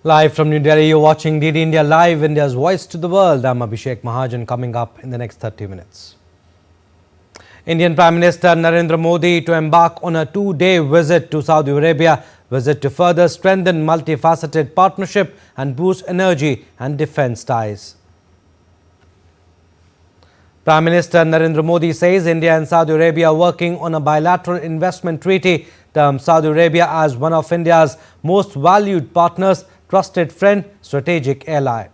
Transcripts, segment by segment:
Live from New Delhi, you're watching DD India Live, India's voice to the world. I'm Abhishek Mahajan. Coming up in the next 30 minutes. Indian Prime Minister Narendra Modi to embark on a two-day visit to Saudi Arabia, visit to further strengthen multifaceted partnership and boost energy and defense ties. Prime Minister Narendra Modi says India and Saudi Arabia are working on a bilateral investment treaty, termed Saudi Arabia as one of India's most valued partners, trusted friend, strategic ally.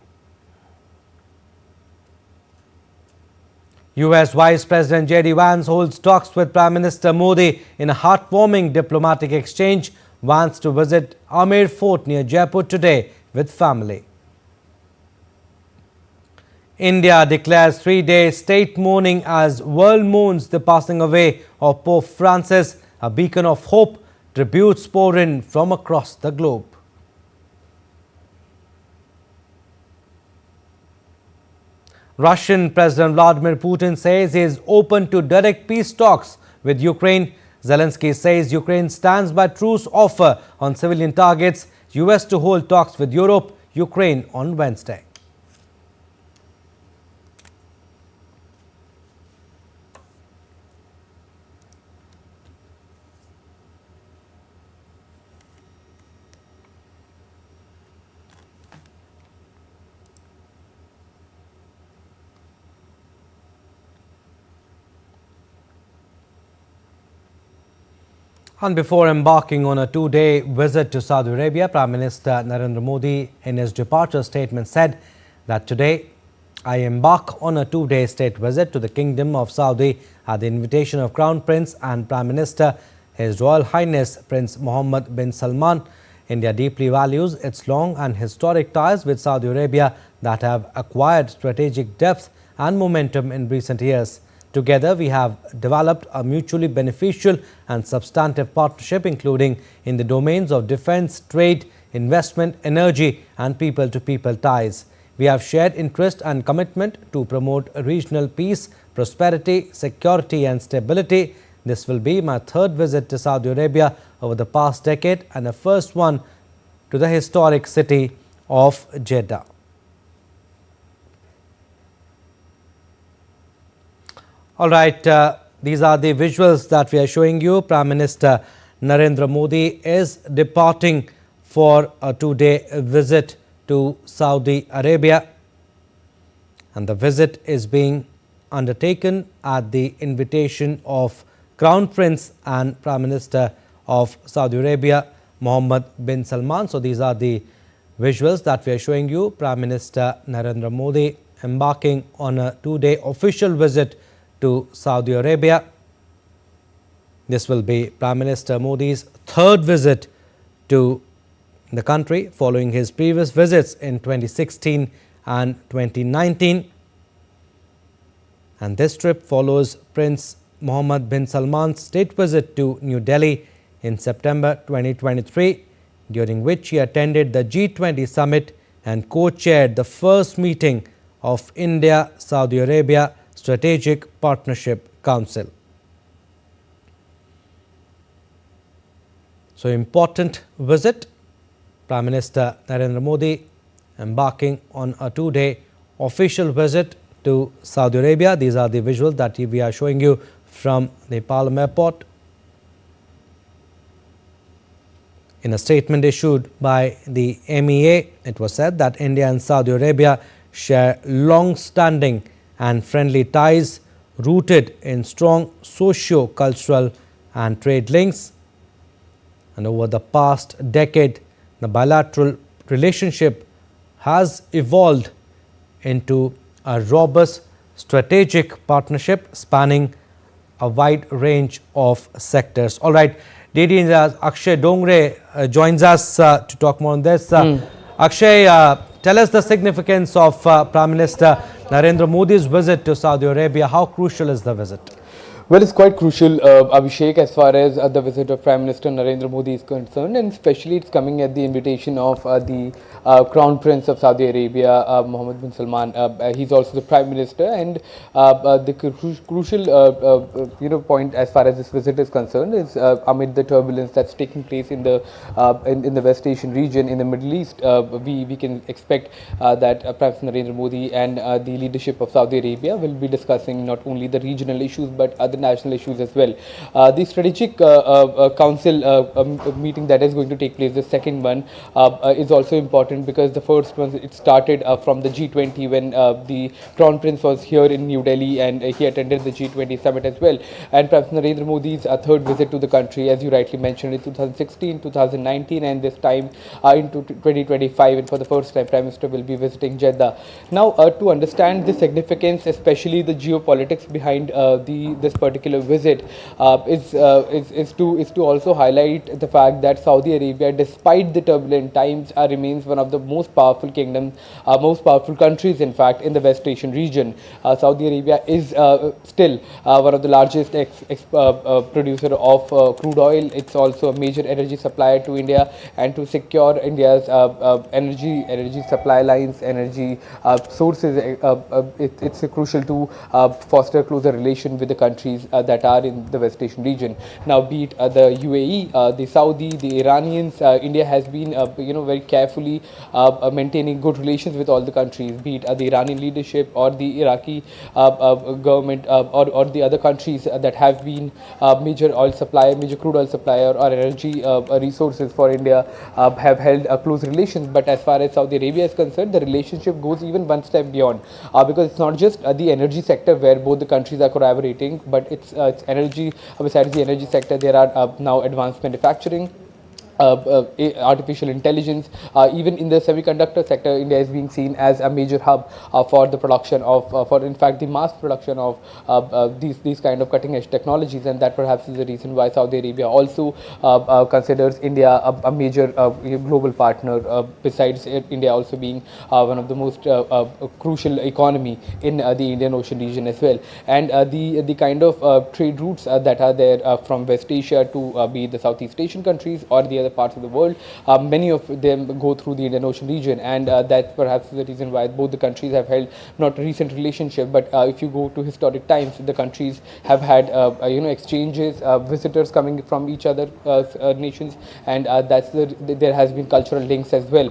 US Vice President J.D. Vance holds talks with Prime Minister Modi in a heartwarming diplomatic exchange. Vance to visit Amer Fort near Jaipur today with family. India declares three-day state mourning as world mourns the passing away of Pope Francis, a beacon of hope. Tributes pour in from across the globe. Russian President Vladimir Putin says he is open to direct peace talks with Ukraine. Zelensky says Ukraine stands by truce offer on civilian targets. US to hold talks with Europe, Ukraine on Wednesday. And before embarking on a two-day visit to Saudi Arabia, Prime Minister Narendra Modi in his departure statement said that today I embark on a two-day state visit to the Kingdom of Saudi at the invitation of Crown Prince and Prime Minister His Royal Highness Prince Mohammed bin Salman. India deeply values its long and historic ties with Saudi Arabia that have acquired strategic depth and momentum in recent years. Together, we have developed a mutually beneficial and substantive partnership, including in the domains of defense, trade, investment, energy, and people-to-people ties. We have shared interest and commitment to promote regional peace, prosperity, security, and stability. This will be my third visit to Saudi Arabia over the past decade and the first one to the historic city of Jeddah. All right, these are the visuals that we are showing you. Prime Minister Narendra Modi is departing for a two-day visit to Saudi Arabia. And the visit is being undertaken at the invitation of Crown Prince and Prime Minister of Saudi Arabia, Mohammed bin Salman. So these are the visuals that we are showing you. Prime Minister Narendra Modi embarking on a two-day official visit to Saudi Arabia. This will be Prime Minister Modi's third visit to the country following his previous visits in 2016 and 2019. And this trip follows Prince Mohammed bin Salman's state visit to New Delhi in September 2023, during which he attended the G20 summit and co-chaired the first meeting of India-Saudi Arabia Strategic Partnership Council. So, important visit. Prime Minister Narendra Modi embarking on a two-day official visit to Saudi Arabia. These are the visuals that we are showing you from the Palam Airport. In a statement issued by the MEA, it was said that India and Saudi Arabia share long-standing and friendly ties rooted in strong socio-cultural and trade links. And over the past decade, the bilateral relationship has evolved into a robust strategic partnership spanning a wide range of sectors. All right, DD India's Akshay Dongre joins us to talk more on this. Akshay, tell us the significance of Prime Minister Narendra Modi's visit to Saudi Arabia. How crucial is the visit? Well, it's quite crucial, Abhishek, as far as the visit of Prime Minister Narendra Modi is concerned, and especially it's coming at the invitation of the Crown Prince of Saudi Arabia, Mohammed bin Salman. He's also the Prime Minister, and the crucial, point as far as this visit is concerned is amid the turbulence that's taking place in the in the West Asian region, in the Middle East. We can expect that Prime Minister Narendra Modi and the leadership of Saudi Arabia will be discussing not only the regional issues but other national issues as well. The strategic council meeting that is going to take place, the second one, is also important because the first one, it started from the G20 when the Crown Prince was here in New Delhi, and he attended the G20 summit as well. And perhaps Narendra Modi's third visit to the country, as you rightly mentioned, in 2016, 2019, and this time into 2025, and for the first time Prime Minister will be visiting Jeddah. Now, to understand the significance, especially the geopolitics behind this particular visit, is to also highlight the fact that Saudi Arabia, despite the turbulent times, remains one of the most powerful kingdoms, most powerful countries, in fact, in the West Asian region. Saudi Arabia is still one of the largest producer of crude oil. It's also a major energy supplier to India, and to secure India's energy supply lines, energy sources, it's crucial to foster closer relation with the countries that are in the West Asian region. Now, be it the UAE, the Saudi, the Iranians, India has been very carefully maintaining good relations with all the countries, be it the Iranian leadership or the Iraqi government, or the other countries that have been major crude oil supplier or energy resources for India, have held close relations. But as far as Saudi Arabia is concerned, the relationship goes even one step beyond, because it's not just the energy sector where both the countries are collaborating, but it's energy. Besides the energy sector, there are now advanced manufacturing, artificial intelligence. Even in the semiconductor sector, India is being seen as a major hub for the production of, for in fact the mass production of these kind of cutting edge technologies, and that perhaps is the reason why Saudi Arabia also considers India a major global partner, besides India also being one of the most crucial economy in the Indian Ocean region as well. And the kind of trade routes that are there from West Asia to be the Southeast Asian countries or the other parts of the world, many of them go through the Indian Ocean region, and that perhaps is the reason why both the countries have held not a recent relationship, but if you go to historic times, the countries have had exchanges, visitors coming from each other nations, and there has been cultural links as well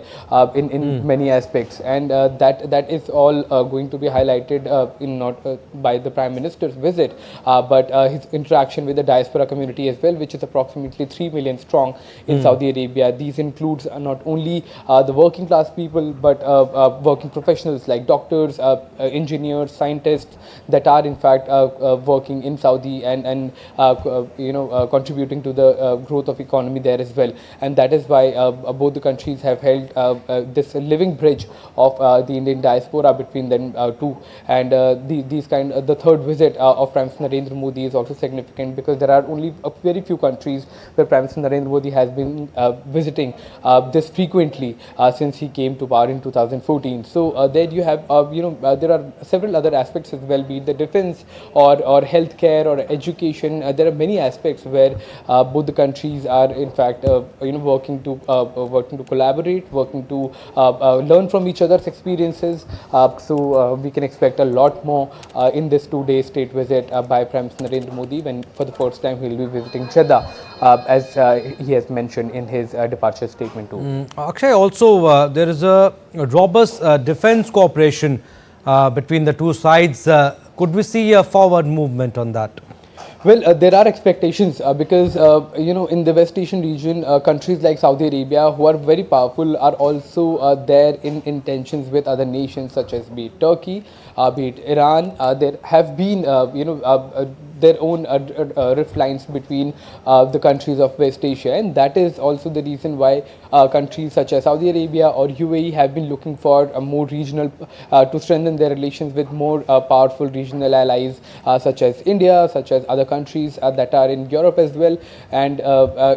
in many aspects, and that is all going to be highlighted in not by the Prime Minister's visit, but his interaction with the diaspora community as well, which is approximately 3 million strong in Saudi Arabia. These includes not only the working class people, but working professionals like doctors, engineers, scientists that are in fact working in Saudi and contributing to the growth of economy there as well. And that is why both the countries have held this living bridge of the Indian diaspora between them two. And the third visit of Prime Minister Narendra Modi is also significant, because there are only very few countries where Prime Minister Narendra Modi has been visiting this frequently since he came to power in 2014. So there you have, there are several other aspects as well, be it the defense or healthcare or education. There are many aspects where both the countries are in fact working to collaborate, working to learn from each other's experiences. So we can expect a lot more in this 2-day state visit by Prime Minister Narendra Modi, when for the first time he will be visiting Jeddah, as he has mentioned in his departure statement too. Akshay, also there is a robust defense cooperation between the two sides. Could we see a forward movement on that? Well, there are expectations because, in the West Asian region, countries like Saudi Arabia, who are very powerful, are also there in tensions with other nations such as be it Turkey, be it Iran. There have been, their own rift lines between the countries of West Asia, and that is also the reason why countries such as Saudi Arabia or UAE have been looking for a more regional, to strengthen their relations with more powerful regional allies such as India, such as other countries that are in Europe as well, and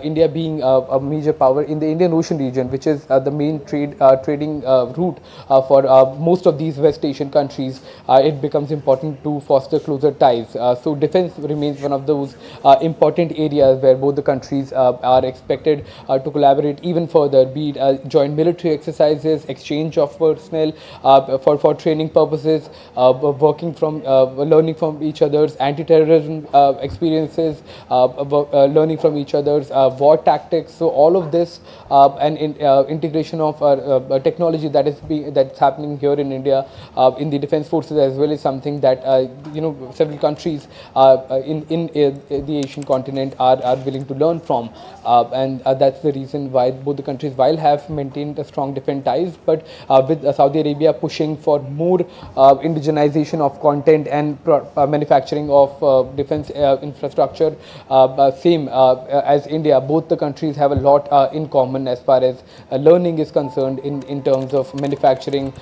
India being a major power in the Indian Ocean region, which is the main trading route for most of these West Asian countries. It becomes important to foster closer ties. So defense remains one of those important areas where both the countries are expected to collaborate even further, be it joint military exercises, exchange of personnel for training purposes, learning from each other's anti-terrorism experiences, learning from each other's war tactics. So all of this and integration of technology that's happening here in India in the defense forces as well is something that several countries in the Asian continent are willing to learn from, and that's the reason why both the countries, while have maintained a strong defense ties, but with Saudi Arabia pushing for more indigenization of content and manufacturing of defense infrastructure, same as India. Both the countries have a lot in common as far as learning is concerned in terms of manufacturing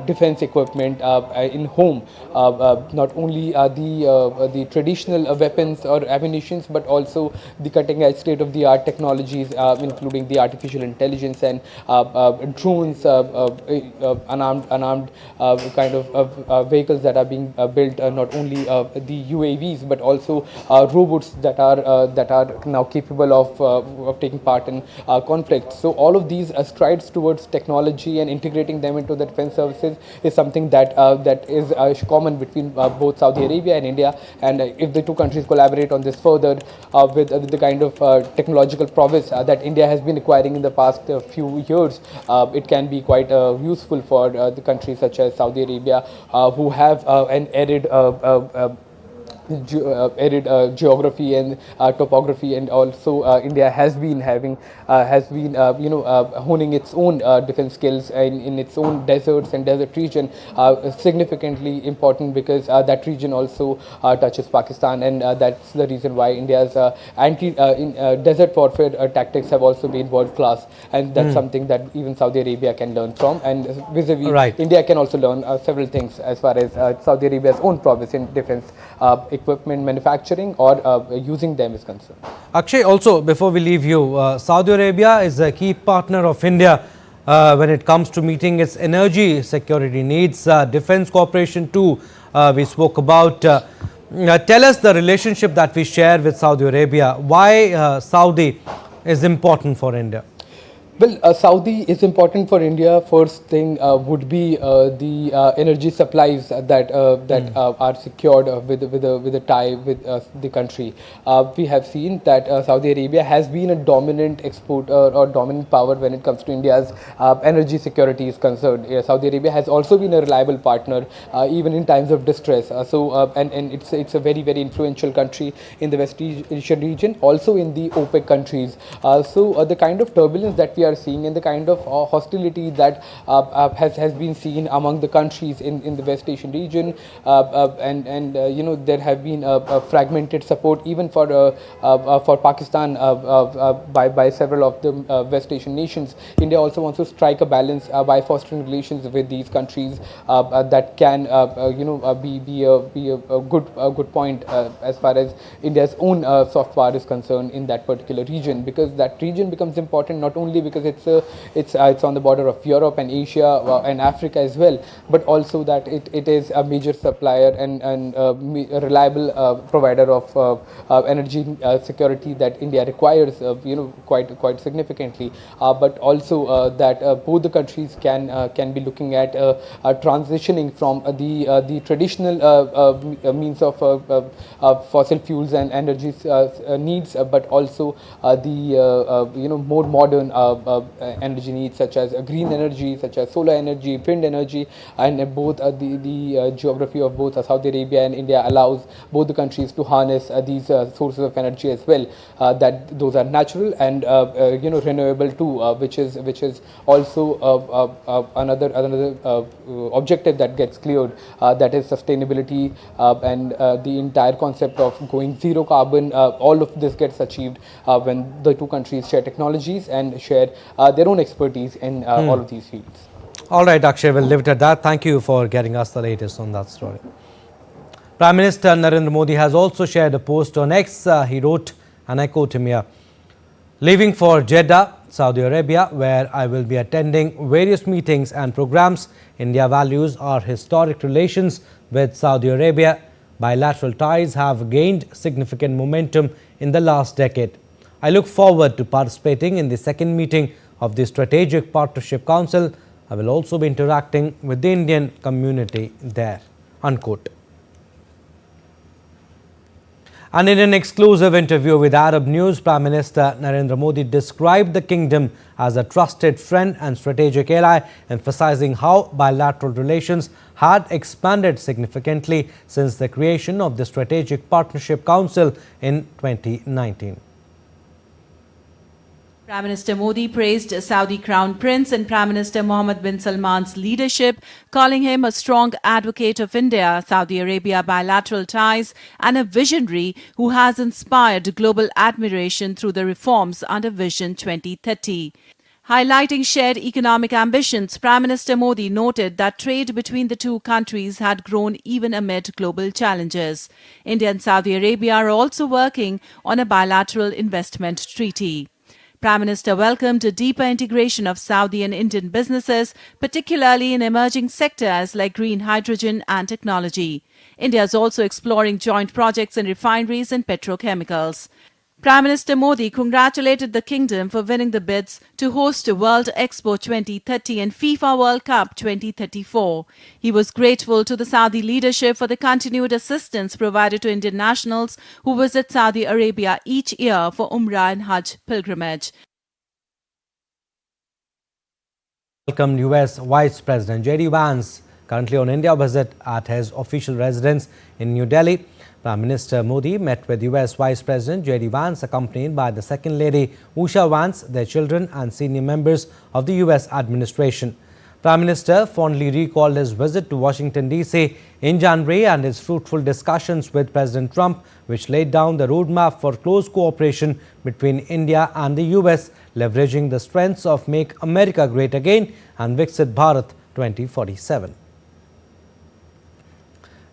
defense equipment in home, not only the traditional weapons or ammunitions, but also the cutting edge state of the art technologies, including the artificial intelligence and drones, unarmed kind of vehicles that are being built, not only the UAVs but also robots that are now capable of taking part in conflicts. So all of these strides towards technology and integrating them into the defense services is something that is common between both Saudi Arabia and India. And if the two countries collaborate on this further with the kind of technological prowess that India has been acquiring in the past few years, it can be quite useful for the countries such as Saudi Arabia, who have an arid geography and topography, and also India has been honing its own defense skills in its own deserts and desert region, significantly important because that region also touches Pakistan, and that's the reason why India's desert warfare tactics have also been world class, and that's something that even Saudi Arabia can learn from, and vis-a-vis India can also learn several things as far as Saudi Arabia's own prowess in defense equipment manufacturing or using them is concerned. Akshay, also before we leave you, Saudi Arabia is a key partner of India when it comes to meeting its energy security needs, defense cooperation too. We spoke about. Tell us the relationship that we share with Saudi Arabia. Why Saudi is important for India? Well, Saudi is important for India. First thing would be the energy supplies that are secured with a tie with the country. We have seen that Saudi Arabia has been a dominant exporter or dominant power when it comes to India's energy security is concerned. Saudi Arabia has also been a reliable partner even in times of distress. And it's a very influential country in the West Asian region, also in the OPEC countries. So the kind of turbulence that we are seeing and the kind of hostility that has been seen among the countries in the West Asian region, and there have been fragmented support even for Pakistan by several of the West Asian nations. India also wants to strike a balance by fostering relations with these countries that can be a good point as far as India's own soft power is concerned in that particular region, because that region becomes important not only because it's on the border of Europe and Asia and Africa as well, but also that it is a major supplier and a reliable provider of energy security that India requires, quite significantly. But also that both the countries can be looking at transitioning from the traditional means of fossil fuels and energy needs, but also the more modern energy needs, such as green energy, such as solar energy, wind energy, and both the geography of both Saudi Arabia and India allows both the countries to harness these sources of energy as well. That those are natural and renewable too, which is also another objective that gets cleared. That is sustainability and the entire concept of going zero carbon. All of this gets achieved when the two countries share technologies and share their own expertise in all of these fields. All right, Akshay, we'll leave it at that. Thank you for getting us the latest on that story. Prime Minister Narendra Modi has also shared a post on X. He wrote, and I quote him here, "Leaving for Jeddah, Saudi Arabia, where I will be attending various meetings and programs. India values our historic relations with Saudi Arabia. bilateral ties have gained significant momentum in the last decade. I look forward to participating in the second meeting of the Strategic Partnership Council. I will also be interacting with the Indian community there." Unquote. And in an exclusive interview with Arab News, Prime Minister Narendra Modi described the kingdom as a trusted friend and strategic ally, emphasizing how bilateral relations had expanded significantly since the creation of the Strategic Partnership Council in 2019. Prime Minister Modi praised Saudi Crown Prince and Prime Minister Mohammed bin Salman's leadership, calling him a strong advocate of India-Saudi Arabia bilateral ties and a visionary who has inspired global admiration through the reforms under Vision 2030. Highlighting shared economic ambitions, Prime Minister Modi noted that trade between the two countries had grown even amid global challenges. India and Saudi Arabia are also working on a bilateral investment treaty. Prime Minister welcomed a deeper integration of Saudi and Indian businesses, particularly in emerging sectors like green hydrogen and technology. India is also exploring joint projects in refineries and petrochemicals. Prime Minister Modi congratulated the kingdom for winning the bids to host World Expo 2030 and FIFA World Cup 2034. He was grateful to the Saudi leadership for the continued assistance provided to Indian nationals who visit Saudi Arabia each year for Umrah and Hajj pilgrimage. Welcomed US Vice President J.D. Vance, currently on India visit at his official residence in New Delhi. Prime Minister Modi met with US Vice President J.D. Vance, accompanied by the Second Lady Usha Vance, their children and senior members of the US administration. Prime Minister fondly recalled his visit to Washington, D.C. in January and his fruitful discussions with President Trump, which laid down the roadmap for close cooperation between India and the US, leveraging the strengths of Make America Great Again and Viksit Bharat 2047.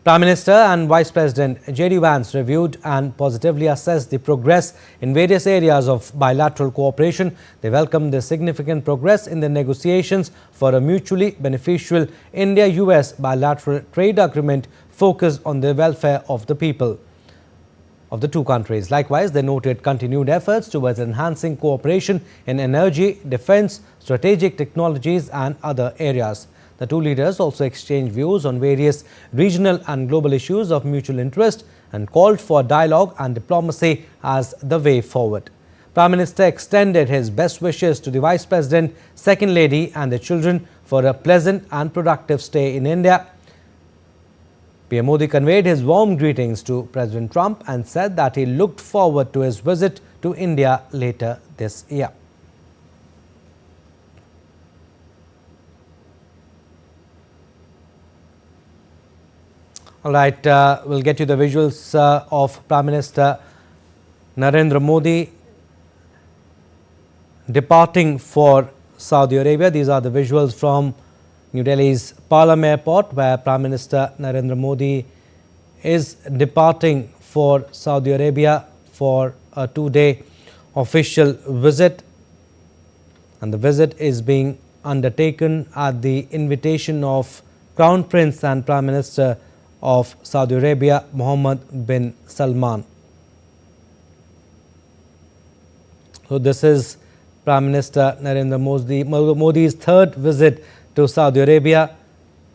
Prime Minister and Vice President J.D. Vance reviewed and positively assessed the progress in various areas of bilateral cooperation. They welcomed the significant progress in the negotiations for a mutually beneficial India-US bilateral trade agreement focused on the welfare of the people of the two countries. Likewise, they noted continued efforts towards enhancing cooperation in energy, defense, strategic technologies and other areas. The two leaders also exchanged views on various regional and global issues of mutual interest and called for dialogue and diplomacy as the way forward. Prime Minister extended his best wishes to the Vice President, Second Lady and the children for a pleasant and productive stay in India. PM Modi conveyed his warm greetings to President Trump and said that he looked forward to his visit to India later this year. All right, we'll get you the visuals of Prime Minister Narendra Modi departing for Saudi Arabia. These are the visuals from New Delhi's Palam Airport, where Prime Minister Narendra Modi is departing for Saudi Arabia for a two-day official visit. And the visit is being undertaken at the invitation of Crown Prince and Prime Minister of Saudi Arabia, Mohammed bin Salman. So this is Prime Minister Narendra Modi's third visit to Saudi Arabia.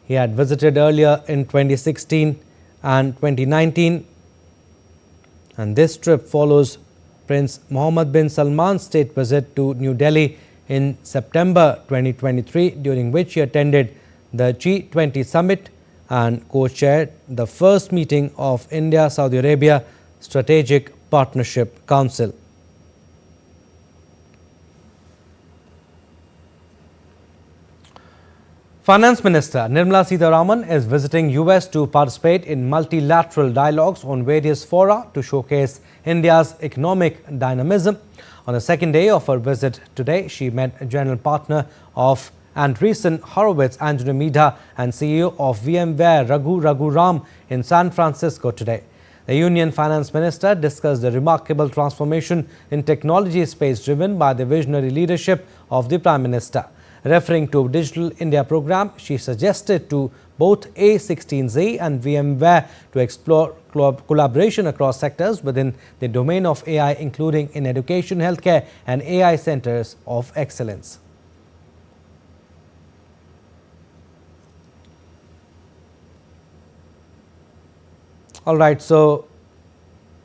He had visited earlier in 2016 and 2019. And this trip follows Prince Mohammed bin Salman's state visit to New Delhi in September 2023, during which he attended the G20 summit and co-chaired the first meeting of India-Saudi Arabia Strategic Partnership Council. Finance Minister Nirmala Sitharaman is visiting US to participate in multilateral dialogues on various fora to showcase India's economic dynamism. On the second day of her visit today, she met general partner of Andreessen Horowitz, Anthony Midha, and CEO of VMware, Raghu Ram, in San Francisco today. The Union Finance Minister discussed the remarkable transformation in technology space driven by the visionary leadership of the Prime Minister. Referring to Digital India program, she suggested to both A16Z and VMware to explore collaboration across sectors within the domain of AI, including in education, healthcare and AI centers of excellence. All right, so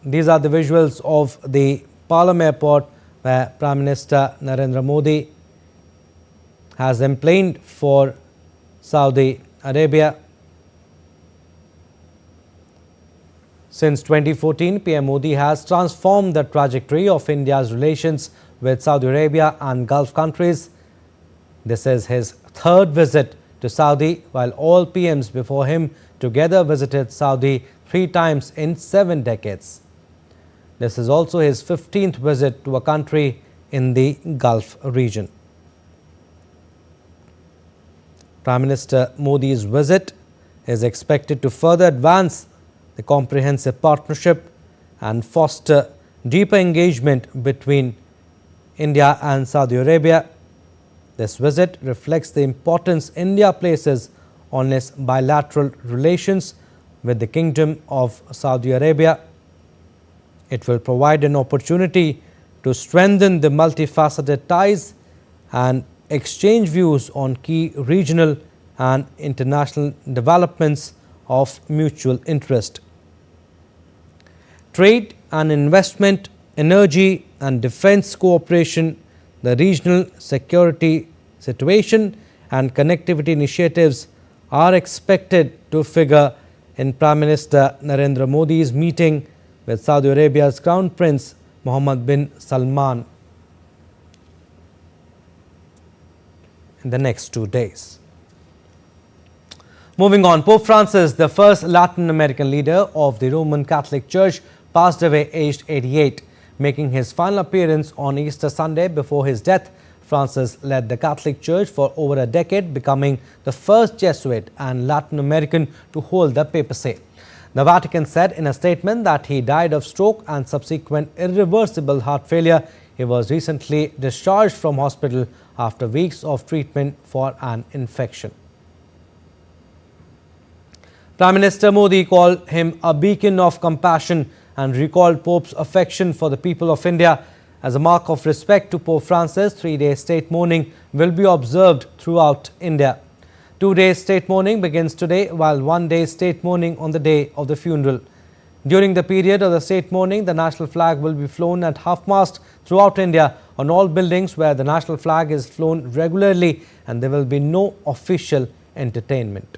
these are the visuals of the Palam Airport where Prime Minister Narendra Modi has emplaned for Saudi Arabia. Since 2014, PM Modi has transformed the trajectory of India's relations with Saudi Arabia and Gulf countries. This is his third visit to Saudi, while all PMs before him together visited Saudi 3 times in 7 decades. This is also his 15th visit to a country in the Gulf region. Prime Minister Modi's visit is expected to further advance the comprehensive partnership and foster deeper engagement between India and Saudi Arabia. This visit reflects the importance India places on its bilateral relations with the Kingdom of Saudi Arabia. It will provide an opportunity to strengthen the multifaceted ties and exchange views on key regional and international developments of mutual interest. Trade and investment, energy and defense cooperation, the regional security situation and connectivity initiatives are expected to figure in Prime Minister Narendra Modi's meeting with Saudi Arabia's Crown Prince Mohammed bin Salman in the next 2 days. Moving on, Pope Francis, the first Latin American leader of the Roman Catholic Church, passed away aged 88, making his final appearance on Easter Sunday before his death. Francis led the Catholic Church for over a decade, becoming the first Jesuit and Latin American to hold the papacy. The Vatican said in a statement that he died of stroke and subsequent irreversible heart failure. He was recently discharged from hospital after weeks of treatment for an infection. Prime Minister Modi called him a beacon of compassion and recalled Pope's affection for the people of India. As a mark of respect to Pope Francis, 3-day state mourning will be observed throughout India. 2-day state mourning begins today, while 1-day state mourning on the day of the funeral. During the period of the state mourning, the national flag will be flown at half-mast throughout India on all buildings where the national flag is flown regularly, and there will be no official entertainment.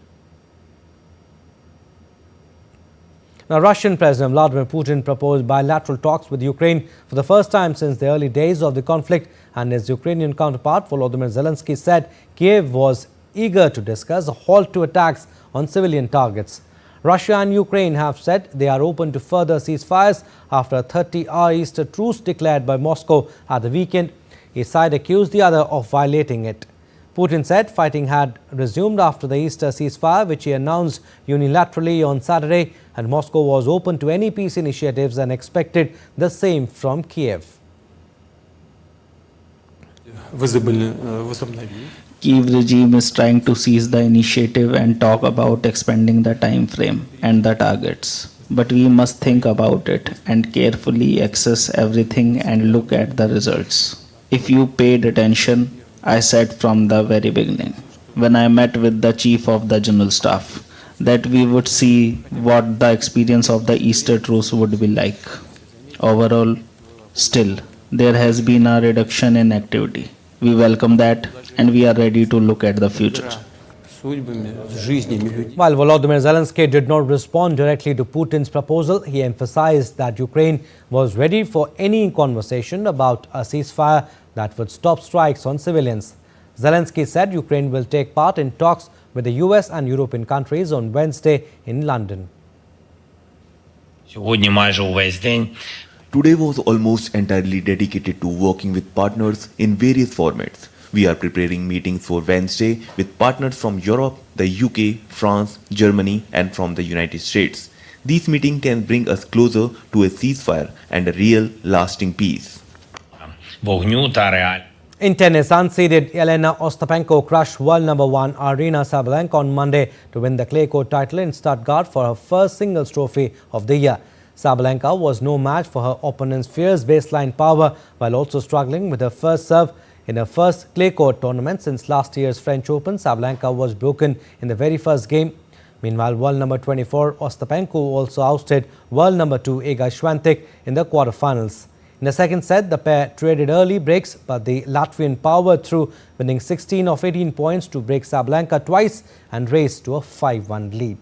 Now, Russian President Vladimir Putin proposed bilateral talks with Ukraine for the first time since the early days of the conflict, and his Ukrainian counterpart Volodymyr Zelensky said Kiev was eager to discuss a halt to attacks on civilian targets. Russia and Ukraine have said they are open to further ceasefires after a 30-hour Easter truce declared by Moscow at the weekend. Each side accused the other of violating it. Putin said fighting had resumed after the Easter ceasefire, which he announced unilaterally on Saturday, and Moscow was open to any peace initiatives and expected the same from Kiev. Kiev regime is trying to seize the initiative and talk about expanding the time frame and the targets. But we must think about it and carefully assess everything and look at the results. If you paid attention, I said from the very beginning, when I met with the Chief of the General Staff, that we would see what the experience of the Easter truce would be like. Overall, still, there has been a reduction in activity. We welcome that and we are ready to look at the future. While Volodymyr Zelensky did not respond directly to Putin's proposal, he emphasized that Ukraine was ready for any conversation about a ceasefire that would stop strikes on civilians. Zelensky said Ukraine will take part in talks with the US and European countries on Wednesday in London. Today was almost entirely dedicated to working with partners in various formats. We are preparing meetings for Wednesday with partners from Europe, the UK, France, Germany and from the United States. These meetings can bring us closer to a ceasefire and a real lasting peace. In tennis, unseeded Elena Ostapenko crushed world number 1 Aryna Sabalenka on Monday to win the clay court title in Stuttgart for her first singles trophy of the year. Sabalenka was no match for her opponent's fierce baseline power while also struggling with her first serve. In her first clay court tournament since last year's French Open, Sabalenka was broken in the very first game. Meanwhile, world number 24 Ostapenko also ousted world number 2 Iga Swiatek in the quarterfinals. In the second set, the pair traded early breaks, but the Latvian powered through, winning 16 of 18 points to break Sabalenka twice and race to a 5-1 lead.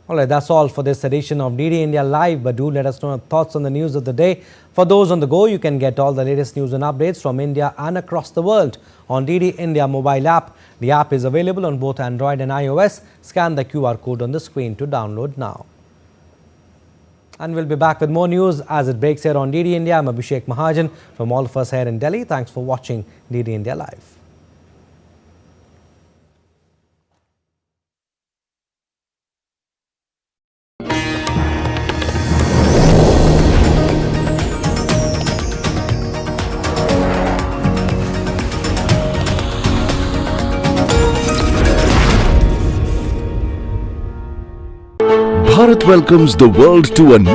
Alright, that's all for this edition of DD India Live, but do let us know your thoughts on the news of the day. For those on the go, you can get all the latest news and updates from India and across the world on DD India mobile app. The app is available on both Android and iOS. Scan the QR code on the screen to download now. And we'll be back with more news as it breaks here on DD India. I'm Abhishek Mahajan from all of us here in Delhi. Thanks for watching DD India Live. Bharat welcomes the world to a new